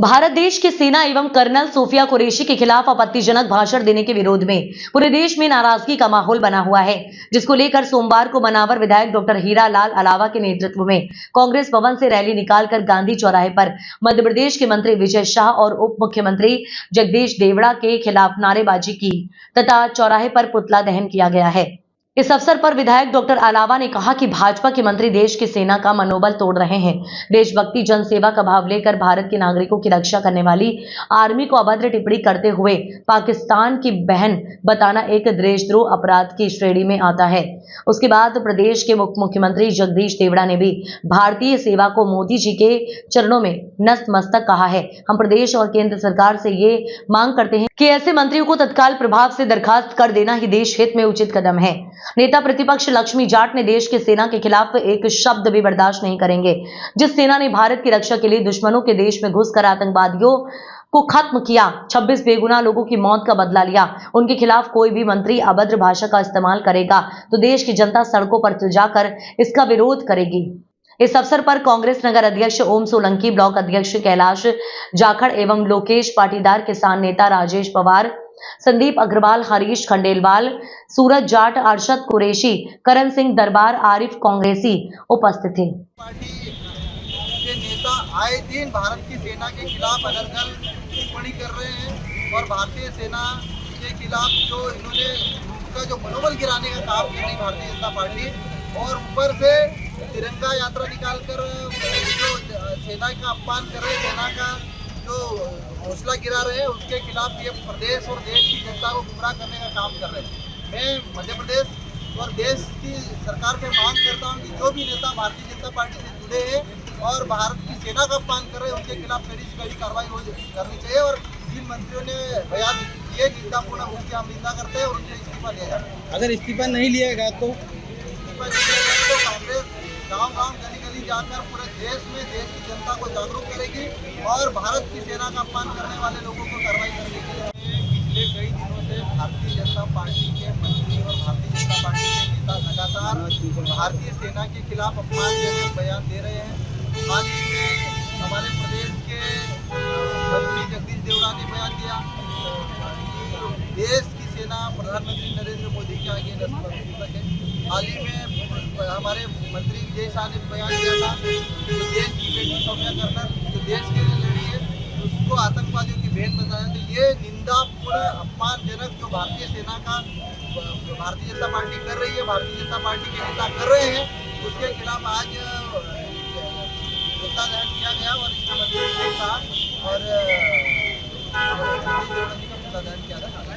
भारत देश की सेना एवं कर्नल सोफिया कुरैशी के खिलाफ आपत्तिजनक भाषण देने के विरोध में पूरे देश में नाराजगी का माहौल बना हुआ है, जिसको लेकर सोमवार को मनावर विधायक डॉक्टर हीरा लाल अलावा के नेतृत्व में कांग्रेस भवन से रैली निकालकर गांधी चौराहे पर मध्य प्रदेश के मंत्री विजय शाह और उप मुख्यमंत्री जगदीश देवड़ा के खिलाफ नारेबाजी की तथा चौराहे पर पुतला दहन किया गया है। इस अवसर पर विधायक डॉक्टर अलावा ने कहा कि भाजपा के मंत्री देश की सेना का मनोबल तोड़ रहे हैं। देशभक्ति जनसेवा का भाव लेकर भारत के नागरिकों की रक्षा करने वाली आर्मी को अभद्र टिप्पणी करते हुए पाकिस्तान की बहन बताना एक देशद्रोह अपराध की श्रेणी में आता है। उसके बाद प्रदेश के मुख्यमंत्री जगदीश देवड़ा ने भी भारतीय सेवा को मोदी जी के चरणों में नतमस्तक कहा है। हम प्रदेश और केंद्र सरकार से ये मांग करते हैं कि ऐसे मंत्रियों को तत्काल प्रभाव से बर्खास्त कर देना ही देश हित में उचित कदम है। नेता प्रतिपक्ष लक्ष्मी जाट ने देश की सेना के खिलाफ एक शब्द भी बर्दाश्त नहीं करेंगे। जिस सेना ने भारत की रक्षा के लिए दुश्मनों के देश में घुसकर आतंकवादियों को खत्म किया, 26 बेगुनाह लोगों की मौत का बदला लिया, उनके खिलाफ कोई भी मंत्री अभद्र भाषा का इस्तेमाल करेगा तो देश की जनता सड़कों पर जाकर इसका विरोध करेगी। इस अवसर पर कांग्रेस नगर अध्यक्ष ओम सोलंकी, ब्लॉक अध्यक्ष कैलाश जाखड़ एवं लोकेश पाटीदार, किसान नेता राजेश पवार, संदीप अग्रवाल, हरीश खंडेलवाल, सूरज जाट, अरशद कुरैशी, करण सिंह दरबार, आरिफ कांग्रेसी उपस्थित थे। पार्टी के नेता आए दिन भारत की सेना के खिलाफ अलग-अलग टिप्पणी कर रहे हैं और भारतीय सेना के खिलाफ जो इन्होंने उनका जो मनोबल गिराने का काम कर रही भारतीय जनता पार्टी, और ऊपर से तिरंगा यात्रा निकालकर जो सेना का अपमान कर रहे, सेना का जो हौसला गिरा रहे हैं, उसके खिलाफ ये प्रदेश और देश की जनता को गुमराह करने का काम कर रहे हैं। मैं मध्य प्रदेश और देश की सरकार से मांग करता हूं कि जो भी नेता भारतीय जनता पार्टी से जुड़े हैं और भारत की सेना का अपमान कर रहे हैं, उनके खिलाफ कड़ी से कड़ी कार्रवाई करनी चाहिए। और जिन मंत्रियों ने बयान दिए निंदापूर्ण, उनकी हम निंदा करते हैं और उनसे इस्तीफा लिया जाए। अगर इस्तीफा नहीं लिया गया तो कांग्रेस गांव-गांव, गली-गली जाकर पूरे देश में देश की जनता को जागरूक करेगी और भारत की सेना का अपमान करने वाले लोगों को कार्रवाई करेगी। पिछले कई दिनों से भारतीय जनता पार्टी के मंत्री और भारतीय जनता पार्टी के नेता लगातार भारतीय सेना के खिलाफ अपमानजनक बयान दे रहे हैं। हाल ही में हमारे प्रदेश के मंत्री जगदीश देवड़ा ने बयान दिया कि देश की सेना प्रधानमंत्री नरेंद्र मोदी के आगे नतमस्तक है। हाल ही में हमारे मंत्री विजय शाह ने बयान दिया था कि देश की बेटी सोफिया कर्नल जो देश के लिए लड़ी है, उसको आतंकवादियों की बहन बताया। तो ये निंदापूर्ण, अपमानजनक जो भारतीय सेना का भारतीय जनता पार्टी कर रही है, भारतीय जनता पार्टी के नेता कर रहे हैं, उसके खिलाफ आज पुतला दहन किया गया और इसमें मंत्री विजय शाह और पुतला दहन किया था।